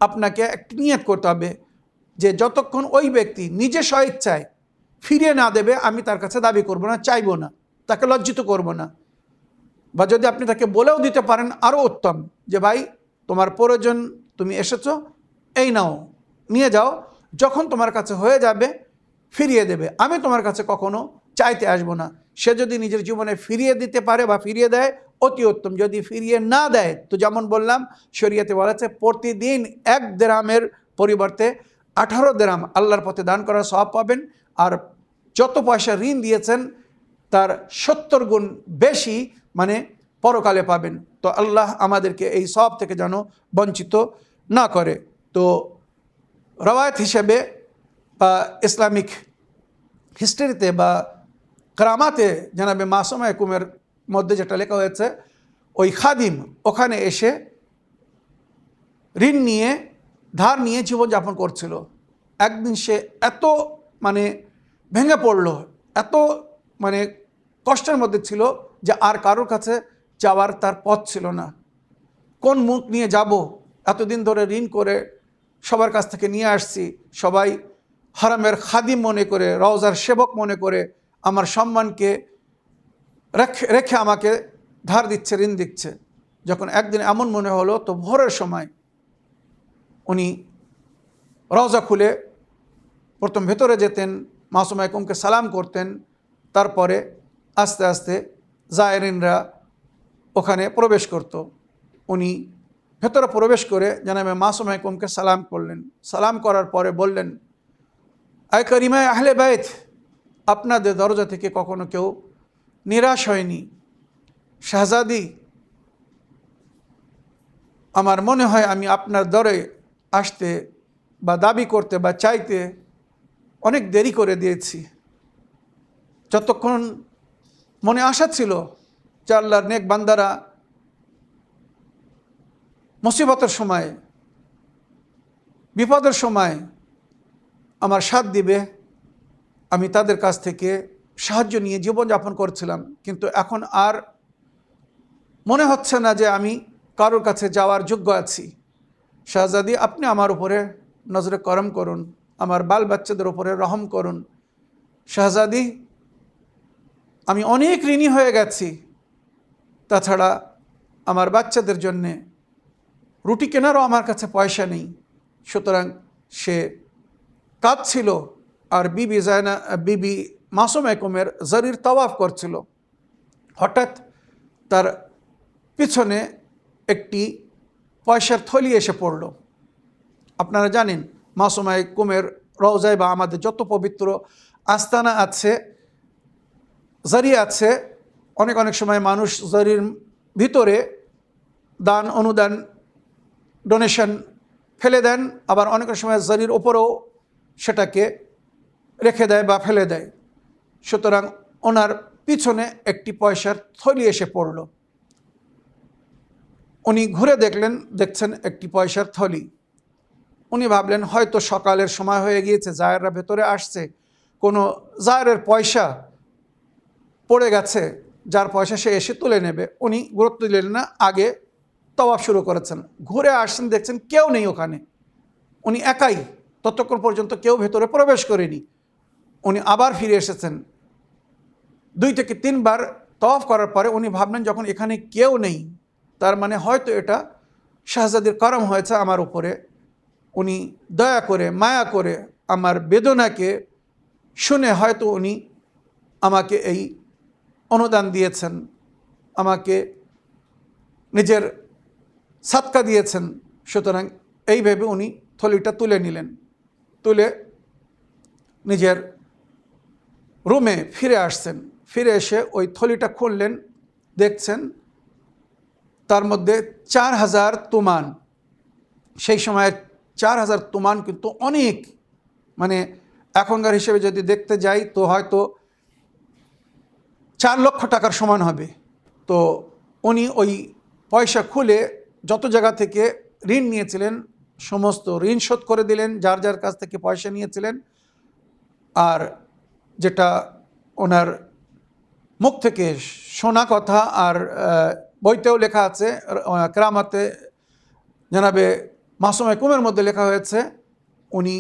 A: আপনাকে একটি নিয়ত করতে হবে যে যতক্ষণ ওই ব্যক্তি নিজে স্বইচ্ছায় ফিরিয়ে না দেবে আমি তার কাছে দাবি করব না, চাইব না, তাকে লজ্জিত করব না। বা যদি আপনি তাকে বলেও দিতে পারেন আরও উত্তম, যে ভাই তোমার প্রয়োজন, তুমি এসেছো, এই নাও, নিয়ে যাও, যখন তোমার কাছে হয়ে যাবে ফিরিয়ে দেবে, আমি তোমার কাছে কখনো চাইতে আসবো না। সে যদি নিজের জীবনে ফিরিয়ে দিতে পারে বা ফিরিয়ে দেয় অতি উত্তম। যদি ফিরিয়ে না দেয় তো যেমন বললাম শরীয়তে বলা আছে প্রতিদিন 1 দিরহামের পরিবর্তে 18 দিরহাম আল্লাহর পথে দান করার সওয়াব পাবেন। আর যত পয়সা ঋণ দিয়েছেন তার 70 গুণ বেশি মানে পরকালে পাবেন। তো আল্লাহ আমাদেরকে এই সওয়াব থেকে যেন বঞ্চিত না করে। তো রওয়ায়াত হিসেবে বা ইসলামিক হিস্ট্রিতে বা কেরামাতে জনাবে মাসুমা কুমের মধ্যে যেটা লেখা হয়েছে, ওই খাদিম ওখানে এসে ঋণ নিয়ে ধার নিয়ে জীবনযাপন করছিল। একদিন সে এত মানে ভেঙে পড়ল, এত মানে কষ্টের মধ্যে ছিল যে আর কারোর কাছে যাওয়ার তার পথ ছিল না। কোন মুখ নিয়ে যাব? এতদিন ধরে ঋণ করে সবার কাছ থেকে নিয়ে আসছি, সবাই হারামের খাদিম মনে করে, রওজার সেবক মনে করে আমার সম্মানকে রেখে আমাকে ধার দিচ্ছে, ঋণ দিচ্ছে। যখন একদিন এমন মনে হলো, তো ভোরের সময় উনি রওজা খুলে প্রথম ভেতরে যেতেন, মাসুমা কুমকে সালাম করতেন, তারপরে আস্তে আস্তে জায়রিনরা ওখানে প্রবেশ করত। উনি ভেতরে প্রবেশ করে জনাবে মাসুমা কুমকে সালাম করলেন। সালাম করার পরে বললেন, আয় করিমায় আহলে বাইত, আপনাদের দরজা থেকে কখনো কেউ নিরাশ হয়নি। শাহজাদি, আমার মনে হয় আমি আপনার দরে আসতে বা দাবি করতে বা চাইতে অনেক দেরি করে দিয়েছি। যতক্ষণ মনে আশা ছিল যে আল্লাহর নেক বান্দারা মুসিবতের সময়, বিপদের সময় আমার সাথ দিবে, আমি তাদের কাছ থেকে সাহায্য নিয়ে জীবনযাপন করছিলাম, কিন্তু এখন আর মনে হচ্ছে না যে আমি কারোর কাছে যাওয়ার যোগ্য আছি। শাহজাদি, আপনি আমার উপরে নজরে করম করুন, আমার বাল বাচ্চাদের উপরে রহম করুন। শাহজাদি, আমি অনেক ঋণী হয়ে গেছি, তাছাড়া আমার বাচ্চাদের জন্যে রুটি কেনারও আমার কাছে পয়সা নেই। সুতরাং সে কাঁদছিল, আর বিবি মাসুমা কুমের জরির তাওয়াফ করছিল। হঠাৎ তার পিছনে একটি পয়সার থলি এসে পড়ল। আপনারা জানেন, মাসুমা কুমের রওজায় বা আমাদের যত পবিত্র আস্তানা আছে, জরি আছে, অনেক অনেক সময় মানুষ জরির ভিতরে দান অনুদান ডোনেশন ফেলে দেন, আবার অনেক সময় জরির ওপরেও সেটাকে রেখে দেয় বা ফেলে দেয়। সুতরাং ওনার পিছনে একটি পয়সার থলি এসে পড়ল। উনি ঘুরে দেখছেন একটি পয়সার থলি। উনি ভাবলেন হয়তো সকালের সময় হয়ে গিয়েছে, জায়েররা ভেতরে আসছে, কোনো জায়েরের পয়সা পড়ে গেছে, যার পয়সা সে এসে তুলে নেবে। উনি গুরুত্ব দিলেন না, আগে তাওয়াফ শুরু করেছেন। ঘুরে আসছেন, দেখছেন কেউ নেই ওখানে, উনি একাই, ততক্ষণ পর্যন্ত কেউ ভেতরে প্রবেশ করেনি। উনি আবার ফিরে এসেছেন। 2 থেকে 3 বার তাওয়াফ করার পরে উনি ভাবলেন যখন এখানে কেউ নেই, তার মানে হয়তো এটা শাহজাদির করম হয়েছে আমার উপরে। উনি দয়া করে, মায়া করে আমার বেদনাকে শুনে হয়তো উনি আমাকে এই অনুদান দিয়েছেন, আমাকে নিজের সাদকা দিয়েছেন। সুতরাং এই ভেবে উনি থলিটা তুলে নিলেন। তুলে নিজের রুমে ফিরে আসছেন। ফিরে এসে ওই থলিটা খুললেন, দেখছেন তার মধ্যে 4000 তুমান। সেই সময়ের 4000 তুমান কিন্তু অনেক, মানে এখনকার হিসেবে যদি দেখতে যাই তো হয়তো 4 লক্ষ টাকার সমান হবে। তো উনি ওই পয়সা খুলে যত জায়গা থেকে ঋণ নিয়েছিলেন সমস্ত ঋণ শোধ করে দিলেন, যার যার কাছ থেকে পয়সা নিয়েছিলেন। আর যেটা ওনার মুখ থেকে শোনা কথা, আর বইতেও লেখা আছে, কেরামাতে জনাবে মাসুমা কুমের মধ্যে লেখা হয়েছে, উনি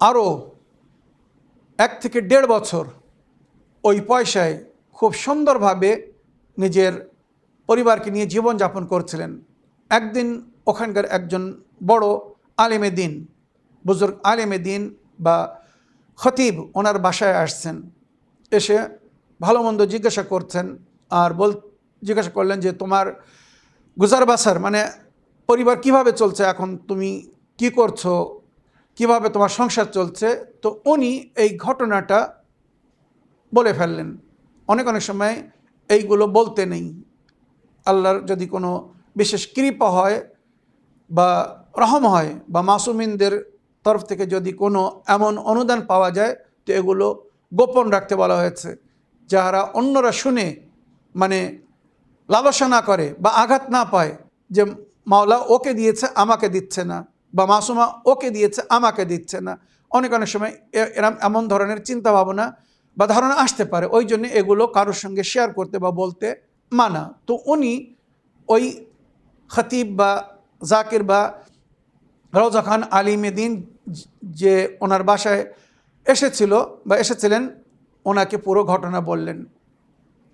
A: আরও 1 থেকে 1.5 বছর ওই পয়সায় খুব সুন্দরভাবে নিজের পরিবারকে নিয়ে জীবনযাপন করছিলেন। একদিন ওখানকার একজন বড় আলেমে দিন, বুজুর্গ আলেমে দিন বা খতিব ওনার বাসায় আসছেন। এসে ভালো মন্দ জিজ্ঞাসা করছেন, আর জিজ্ঞাসা করলেন যে তোমার গুজার বাসার মানে পরিবার কিভাবে চলছে, এখন তুমি কি করছো, কিভাবে তোমার সংসার চলছে। তো উনি এই ঘটনাটা বলে ফেললেন। অনেক সময় এইগুলো বলতে নেই, আল্লাহর যদি কোনো বিশেষ কৃপা হয় বা রহম হয় বা মাসুমিনদের তরফ থেকে যদি কোনো এমন অনুদান পাওয়া যায় তো এগুলো গোপন রাখতে বলা হয়েছে, যারা অন্যরা শুনে মানে লালসা না করে বা আঘাত না পায় যে মাওলা ওকে দিয়েছে আমাকে দিচ্ছে না, বা মাসুমা ওকে দিয়েছে আমাকে দিচ্ছে না। অনেক সময় এমন ধরনের চিন্তা ভাবনা বা ধারণা আসতে পারে, ওই জন্য এগুলো কারোর সঙ্গে শেয়ার করতে বা বলতে মানা। তো উনি ওই খতিব বা জাকির বা রওজা খান আলিমে দিন যে ওনার বাসায় এসেছিল বা এসেছিলেন, ওনাকে পুরো ঘটনা বললেন।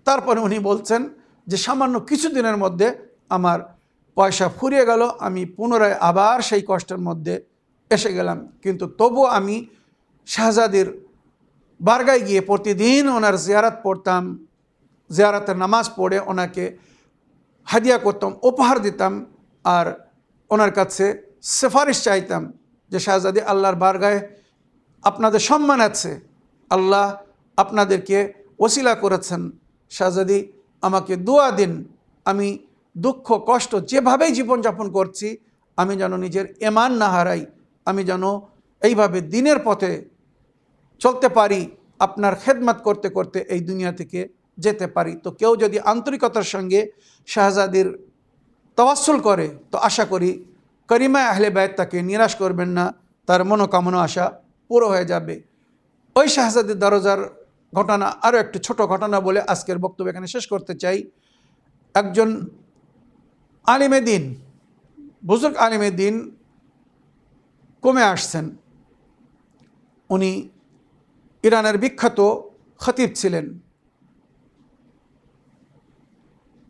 A: তারপরে উনি বলছেন যে সামান্য কিছুদিনের মধ্যে আমার পয়সা ফুরিয়ে গেল, আমি পুনরায় আবার সেই কষ্টের মধ্যে এসে গেলাম, কিন্তু তবুও আমি শাহজাদির বারগায় গিয়ে প্রতিদিন ওনার জিয়ারত পড়তাম, জিয়ারতের নামাজ পড়ে ওনাকে হাদিয়া করতাম, উপহার দিতাম, আর ওনার কাছে সেফারিশ চাইতাম যে শাহজাদি আল্লাহর বারগায় আপনাদের সম্মান আছে, আল্লাহ আপনাদেরকে ওসিলা করেছেন, শাহজাদি আমাকে দোয়া দিন, আমি দুঃখ কষ্ট যেভাবেই জীবনযাপন করছি আমি যেন নিজের ঈমান না হারাই, আমি যেন এইভাবে দিনের পথে চলতে পারি, আপনার খেদমত করতে করতে এই দুনিয়া থেকে যেতে পারি। তো কেউ যদি আন্তরিকতার সঙ্গে শাহজাদির তাওয়াসুল করে তো আশা করি করিমা আহলে বাইত তাকে নিরাশ করবেন না, তার মনোকামনা আশা পুরো হয়ে যাবে। ওই শাহজাদির দরজার ঘটনা আরও একটি ছোট ঘটনা বলে আজকের বক্তব্য এখানে শেষ করতে চাই। একজন আলিমে দিন, বুজুর্গ আলিমে দিন কমে আসছেন। উনি ইরানের বিখ্যাত খতিব ছিলেন,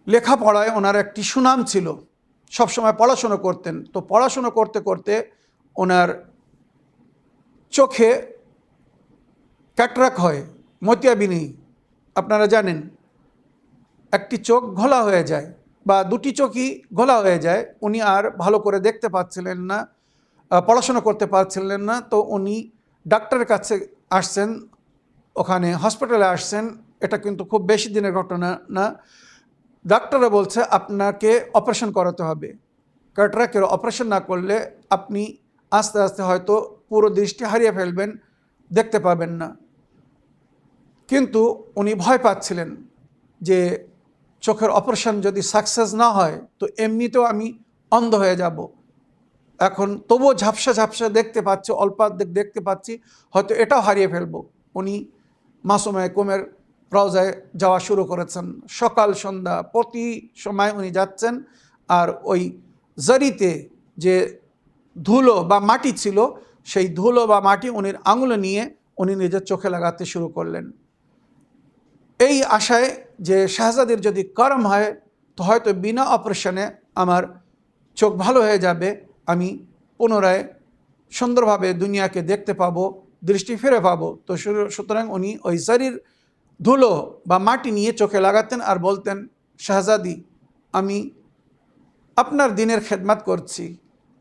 A: লেখাপড়ায় ওনার একটি সুনাম ছিল, সবসময় পড়াশুনো করতেন। তো পড়াশুনো করতে করতে ওনার চোখে ক্যাটরাক হয়, মতিয়াবিনী, আপনারা জানেন একটি চোখ ঘোলা হয়ে যায় বা দুটি চোখই ঘোলা হয়ে যায়। উনি আর ভালো করে দেখতে পাচ্ছিলেন না, পড়াশোনা করতে পারছিলেন না। তো উনি ডাক্তারের কাছে আসছেন, ওখানে হসপিটালে আসছেন। এটা কিন্তু খুব বেশি দিনের ঘটনা না। ডাক্তাররা বলছে আপনাকে অপারেশন করাতে হবে, ক্যাটরাকের অপারেশন না করলে আপনি আস্তে আস্তে হয়তো পুরো দৃষ্টি হারিয়ে ফেলবেন, দেখতে পাবেন না। কিন্তু উনি ভয় পাচ্ছিলেন যে চোখের অপারেশন যদি সাকসেস না হয় তো এমনিতেও আমি অন্ধ হয়ে যাব। এখন তবুও ঝাপসা ঝাপসা দেখতে পাচ্ছি, অল্প দেখতে পাচ্ছি, হয়তো এটাও হারিয়ে ফেলবো। উনি মাসুমা কুমের রওজায় যাওয়া শুরু করেছেন, সকাল সন্ধ্যা প্রতি সময় উনি যাচ্ছেন। আর ওই জরিতে যে ধুলো বা মাটি ছিল, সেই ধুলো বা মাটি উনির আঙুলে নিয়ে উনি নিজের চোখে লাগাতে শুরু করলেন, এই আশায় যে শাহজাদির যদি করম হয় তো হয়তো বিনা অপারেশনে আমার চোখ ভালো হয়ে যাবে, আমি পুনরায় সুন্দরভাবে দুনিয়াকে দেখতে পাবো, দৃষ্টি ফিরে পাবো। তো সুতরাং উনি ওই শরীর ধুলো বা মাটি নিয়ে চোখে লাগাতেন আর বলতেন, শাহজাদি আমি আপনার দিনের খেদমত করছি,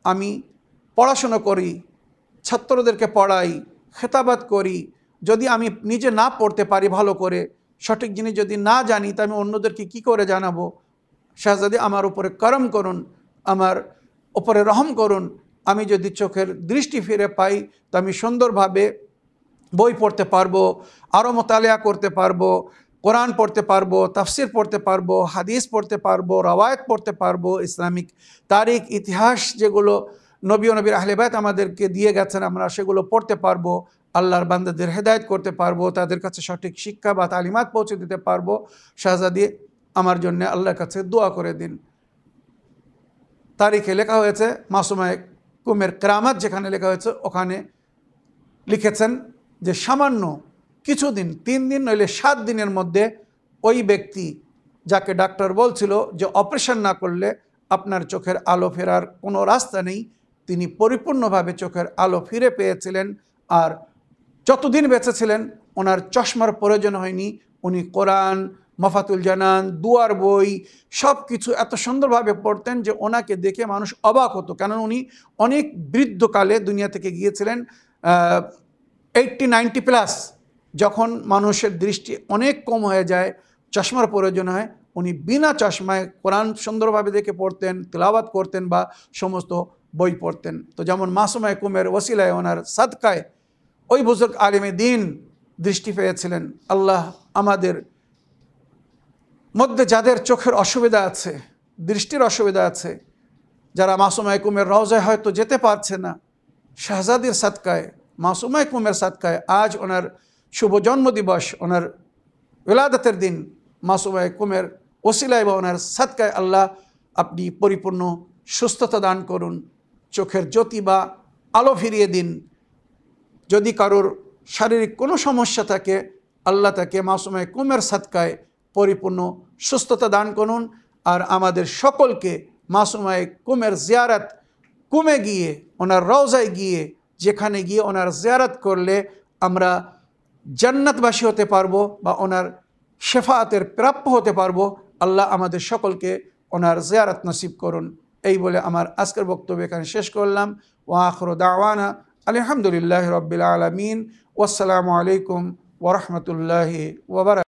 A: আমি পড়াশুনো করি, ছাত্রদেরকে পড়াই, খেতাবাত করি, যদি আমি নিজে না পড়তে পারি ভালো করে, সঠিক জিনিস যদি না জানি তা আমি অন্যদেরকে কি করে জানাবো? শাহজাদি আমার উপরে করম করুন, আমার উপরে রহম করুন, আমি যদি চোখের দৃষ্টি ফিরে পাই তো আমি সুন্দরভাবে বই পড়তে পারবো, আরও মোতালেয়া করতে পারবো, কোরআন পড়তে পারবো, তাফসির পড়তে পারবো, হাদিস পড়তে পারবো, রওয়ায়াত পড়তে পারবো, ইসলামিক তারিখ ইতিহাস যেগুলো নবী ও নবীর আহলে বাইত আমাদেরকে দিয়ে গেছেন আমরা সেগুলো পড়তে পারবো, আল্লাহর বান্দাদের হেদায়েত করতে পারবো, তাদের কাছে সঠিক শিক্ষা বা তালিমাত পৌঁছে দিতে পারবো। শাহজাদি আমার জন্য আল্লাহর কাছে দোয়া করে দিন। তারিখে লেখা হয়েছে, মাসুমা কুমের কেরামত যেখানে লেখা হয়েছে ওখানে লিখেছেন যে সামান্য কিছুদিন, 3 দিন নইলে 7 দিনের মধ্যে ওই ব্যক্তি যাকে ডাক্তার বলছিল যে অপারেশন না করলে আপনার চোখের আলো ফেরার কোনো রাস্তা নেই, তিনি পরিপূর্ণভাবে চোখের আলো ফিরে পেয়েছিলেন। আর যতদিন বেঁচে ছিলেন ওনার চশমার প্রয়োজন হয়নি। উনি কোরআন, মাফাতুল জানান, দুয়ার বই সব কিছু এত সুন্দরভাবে পড়তেন যে ওনাকে দেখে মানুষ অবাক হতো, কেন উনি অনেক বৃদ্ধকালে দুনিয়া থেকে গিয়েছিলেন, 80-90 প্লাস। যখন মানুষের দৃষ্টি অনেক কম হয়ে যায়, চশমার প্রয়োজন হয়, উনি বিনা চশমায় কোরআন সুন্দরভাবে দেখে পড়তেন, তিলাওয়াত করতেন বা সমস্ত বই পড়তেন। তো যেমন মাসুমা কুমের ওসিলায় ওনার সাদকায় ওই বুজুর্গ আলিমে দিন দৃষ্টি পেয়েছিলেন। আল্লাহ আমাদের মধ্যে যাদের চোখের অসুবিধা আছে, দৃষ্টির অসুবিধা আছে, যারা মাসুমা কুমের রওজায় হয়তো যেতে পারছে না, শাহজাদির সাদকায়, মাসুমা কুমের সাদকায় আজ ওনার শুভ জন্মদিবস, ওনার উলাদতের দিন, মাসুমা কুমের ওসিলায় বা ওনার সাদকায় আল্লাহ আপনি পরিপূর্ণ সুস্থতা দান করুন, চোখের জ্যোতি বা আলো ফিরিয়ে দিন। যদি কারোর শারীরিক কোনো সমস্যা থাকে, আল্লাহ তাকে মাসুমা কুমের সাদকায় পরিপূর্ণ সুস্থতা দান করুন। আর আমাদের সকলকে মাসুমা কুমের জিয়ারত, কুমে গিয়ে ওনার রওজায় গিয়ে, যেখানে গিয়ে ওনার জিয়ারত করলে আমরা জান্নাতবাসী হতে পারবো বা ওনার শেফাআতের প্রাপ্য হতে পারবো, আল্লাহ আমাদের সকলকে ওনার জিয়ারত নসিব করুন। এই বলে আমার আজকের বক্তব্য এখানে শেষ করলাম। ওয়া আখিরু দাওয়ানা আলহামদুলিল্লাহি রাব্বিল আলামিন। ওয়াসসালামু আলাইকুম ওয়া রাহমাতুল্লাহি ওয়া বারাকাতুহু।